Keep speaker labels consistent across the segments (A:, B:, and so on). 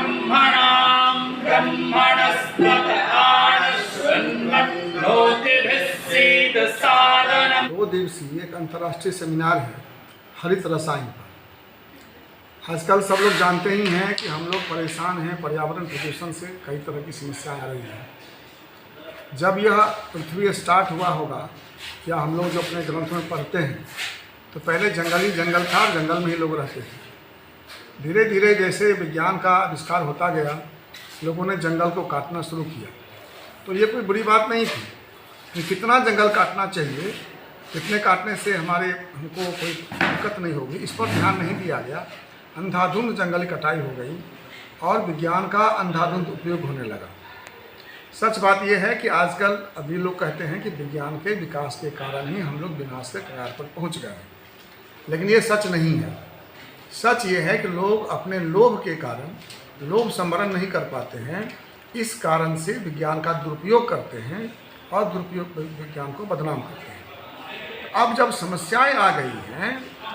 A: ब्रह्मणां ब्रह्मणस्पत आनश्वन्नोतिभिस्सीद सादनम्।
B: 2 दिवसीय एक अंतर्राष्ट्रीय सेमिनार है हरित रसायन पर। आजकल सब लोग जानते ही हैं कि हम लोग परेशान हैं पर्यावरण प्रदूषण से, कई तरह की समस्याएं आ रही हैं। जब यह पृथ्वी स्टार्ट हुआ होगा या हम लोग जो अपने ग्रंथों में पढ़ते हैं तो पहले जंगल ही जंगल था और जंगल में ही लोग रहते थे। धीरे धीरे जैसे विज्ञान का आविष्कार होता गया, लोगों ने जंगल को काटना शुरू किया। तो ये कोई बुरी बात नहीं थी कि कितना जंगल काटना चाहिए, कितने काटने से हमको कोई दिक्कत नहीं होगी, इस पर ध्यान नहीं दिया गया। अंधाधुंध जंगल कटाई हो गई और विज्ञान का अंधाधुंध उपयोग होने लगा। सच बात यह है कि आजकल अभी लोग कहते हैं कि विज्ञान के विकास के कारण ही हम लोग विनाश के कगार पर पहुंच गए हैं, लेकिन ये सच नहीं है। सच ये है कि लोग अपने लोभ के कारण लोभ संवरण नहीं कर पाते हैं, इस कारण से विज्ञान का दुरुपयोग करते हैं और दुरुपयोग विज्ञान को बदनाम करते हैं। अब जब समस्याएं आ गई हैं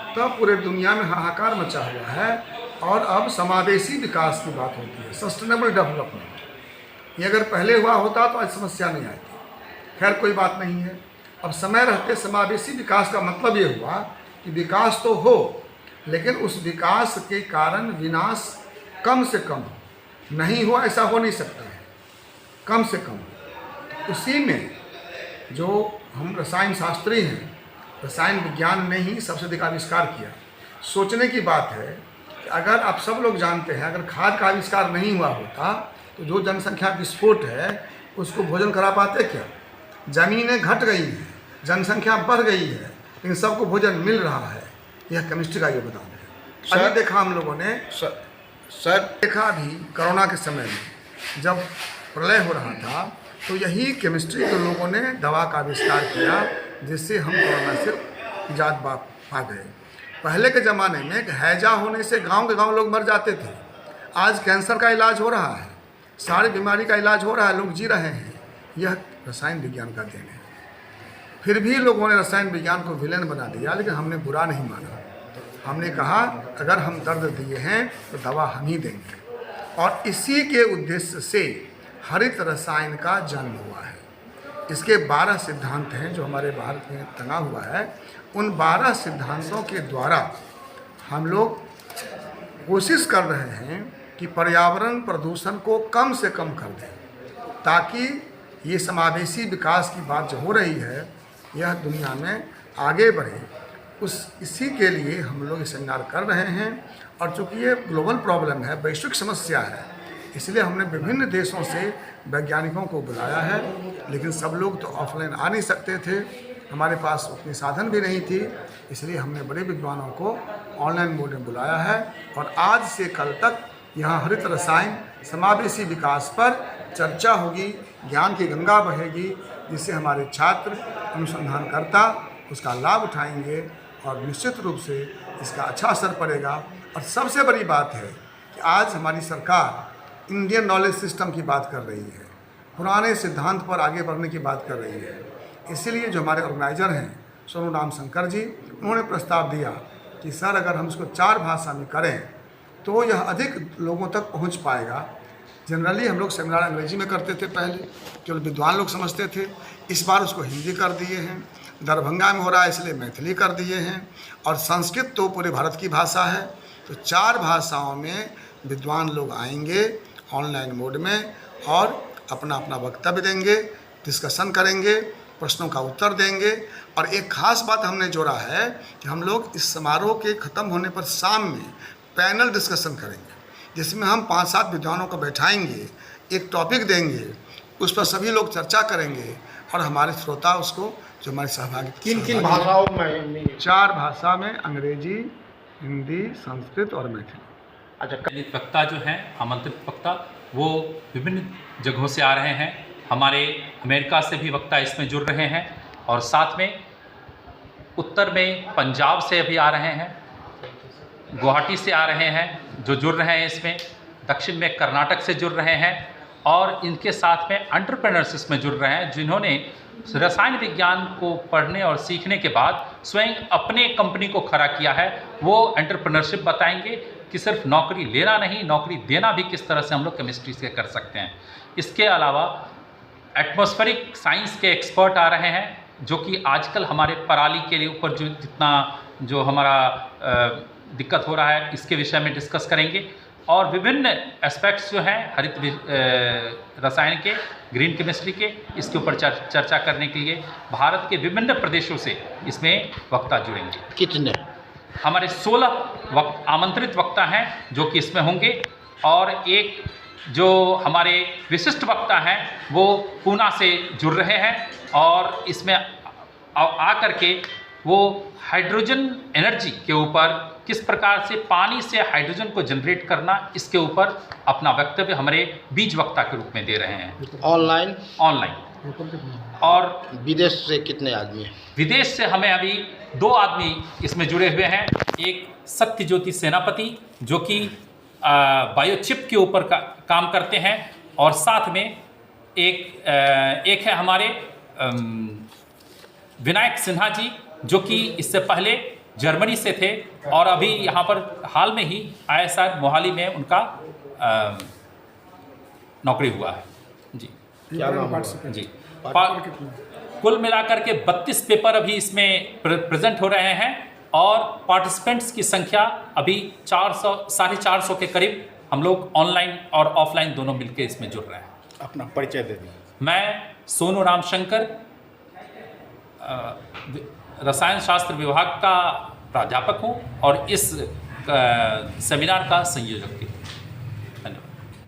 B: तब पूरे दुनिया में हाहाकार मचा हुआ है और अब समावेशी विकास की बात होती है, सस्टेनेबल डेवलपमेंट। ये अगर पहले हुआ होता तो आज समस्या नहीं आती। खैर कोई बात नहीं है। अब समय रहते समावेशी विकास का मतलब ये हुआ कि विकास तो हो, लेकिन उस विकास के कारण विनाश कम से कम हो। नहीं हो ऐसा हो नहीं सकता है, कम से कम। उसी में जो हम रसायन शास्त्री हैं, रसायन विज्ञान ने ही सबसे अधिक आविष्कार किया। सोचने की बात है कि अगर आप सब लोग जानते हैं, अगर खाद का आविष्कार नहीं हुआ होता तो जो जनसंख्या विस्फोट है उसको भोजन करा पाते क्या? ज़मीनें घट गई हैं, जनसंख्या बढ़ गई है, लेकिन सबको भोजन मिल रहा है। यह केमिस्ट्री का योगदान है। अभी देखा हम लोगों ने देखा अभी कोरोना के समय में जब प्रलय हो रहा था तो यही केमिस्ट्री के लोगों ने दवा का आविष्कार किया जिससे हम कोरोना से निजात पा गए। पहले के ज़माने में हैजा होने से गांव के गांव लोग मर जाते थे। आज कैंसर का इलाज हो रहा है, सारी बीमारी का इलाज हो रहा है, लोग जी रहे हैं। यह रसायन विज्ञान का देन है। फिर भी लोगों ने रसायन विज्ञान को विलेन बना दिया, लेकिन हमने बुरा नहीं माना। हमने कहा अगर हम दर्द दिए हैं तो दवा हम ही देंगे, और इसी के उद्देश्य से हरित रसायन का जन्म हुआ है। इसके 12 सिद्धांत हैं जो हमारे भारत में टंगा हुआ है। उन 12 सिद्धांतों के द्वारा हम लोग कोशिश कर रहे हैं कि पर्यावरण प्रदूषण को कम से कम कर दें, ताकि ये समावेशी विकास की बात जो हो रही है यह दुनिया में आगे बढ़े। इसी के लिए हम लोग ये सेमिनार कर रहे हैं। और चूँकि ये ग्लोबल प्रॉब्लम है, वैश्विक समस्या है, इसलिए हमने विभिन्न देशों से वैज्ञानिकों को बुलाया है। लेकिन सब लोग तो ऑफलाइन आ नहीं सकते थे, हमारे पास उतनी साधन भी नहीं थी, इसलिए हमने बड़े विद्वानों को ऑनलाइन मोड में बुलाया है। और आज से कल तक यहाँ हरित रसायन समावेशी विकास पर चर्चा होगी, ज्ञान की गंगा बहेगी, जिससे हमारे छात्र अनुसंधानकर्ता उसका लाभ उठाएंगे और निश्चित रूप से इसका अच्छा असर पड़ेगा। और सबसे बड़ी बात है कि आज हमारी सरकार इंडियन नॉलेज सिस्टम की बात कर रही है, पुराने सिद्धांत पर आगे बढ़ने की बात कर रही है। इसीलिए जो हमारे ऑर्गेनाइज़र हैं सोनू राम शंकर जी, उन्होंने प्रस्ताव दिया कि सर अगर हम इसको 4 भाषा में करें तो यह अधिक लोगों तक पहुंच पाएगा। जनरली हम लोग सेमिनार अंग्रेजी में करते थे पहले, केवल विद्वान लोग समझते थे। इस बार उसको हिंदी कर दिए हैं, दरभंगा में हो रहा है इसलिए मैथिली कर दिए हैं, और संस्कृत तो पूरे भारत की भाषा है। तो 4 भाषाओं में विद्वान लोग आएंगे ऑनलाइन मोड में और अपना अपना वक्तव्य देंगे, डिस्कशन करेंगे, प्रश्नों का उत्तर देंगे। और एक ख़ास बात हमने जोड़ा है कि हम लोग इस समारोह के ख़त्म होने पर शाम में पैनल डिस्कशन करेंगे, जिसमें हम 5-7 विद्वानों को बैठाएंगे, एक टॉपिक देंगे, उस पर सभी लोग चर्चा करेंगे और हमारे श्रोता उसको जो हमारे सहभागी
C: किन भाषाओं में?
B: 4 भाषा में, अंग्रेजी, हिंदी, संस्कृत और मैथिली।
C: अच्छा,
D: वक्ता जो हैं, आमंत्रित वक्ता, वो विभिन्न जगहों से आ रहे हैं। हमारे अमेरिका से भी वक्ता इसमें जुड़ रहे हैं, और साथ में उत्तर में पंजाब से अभी आ रहे हैं, गुवाहाटी से आ रहे हैं जो जुड़ रहे हैं इसमें, दक्षिण में कर्नाटक से जुड़ रहे हैं, और इनके साथ में एंटरप्रेन्योर्स इसमें जुड़ रहे हैं जिन्होंने रसायन विज्ञान को पढ़ने और सीखने के बाद स्वयं अपने कंपनी को खड़ा किया है। वो एंटरप्रेन्योरशिप बताएंगे, कि सिर्फ नौकरी लेना नहीं, नौकरी देना भी किस तरह से हम लोग केमिस्ट्री से कर सकते हैं। इसके अलावा एटमॉस्फेरिक साइंस के एक्सपर्ट आ रहे हैं, जो कि आजकल हमारे पराली के ऊपर जो हमारा दिक्कत हो रहा है, इसके विषय में डिस्कस करेंगे। और विभिन्न एस्पेक्ट्स जो हैं हरित रसायन के, ग्रीन केमिस्ट्री के, इसके ऊपर चर्चा करने के लिए भारत के विभिन्न प्रदेशों से इसमें वक्ता जुड़ेंगे।
C: कितने?
D: हमारे 16 आमंत्रित वक्ता हैं जो कि इसमें होंगे, और एक जो हमारे विशिष्ट वक्ता हैं वो पूना से जुड़ रहे हैं, और इसमें आकर के वो हाइड्रोजन एनर्जी के ऊपर, किस प्रकार से पानी से हाइड्रोजन को जनरेट करना, इसके ऊपर अपना वक्तव्य हमारे बीज वक्ता के रूप में दे रहे हैं।
C: ऑनलाइन?
D: ऑनलाइन। और विदेश
C: से कितने आदमी हैं?
D: विदेश से हमें अभी 2 आदमी इसमें जुड़े हुए हैं। एक सत्यज्योति सेनापति जो कि बायोचिप के ऊपर काम करते हैं, और साथ में एक है हमारे विनायक सिन्हा जी जो कि इससे पहले जर्मनी से थे, और अभी यहाँ पर हाल में ही ISR मोहाली में उनका नौकरी हुआ है जी।
C: क्या नाम है?
D: जी, कुल मिलाकर के 32 पेपर अभी इसमें प्रेजेंट हो रहे हैं, और पार्टिसिपेंट्स की संख्या अभी 400-450 के करीब हम लोग ऑनलाइन और ऑफलाइन दोनों मिलकर इसमें जुड़ रहे हैं।
C: अपना परिचय दे दें।
D: मैं सोनू रामशंकर, रसायन शास्त्र विभाग का प्राध्यापक हूं, और इस सेमिनार का संयोजक भी।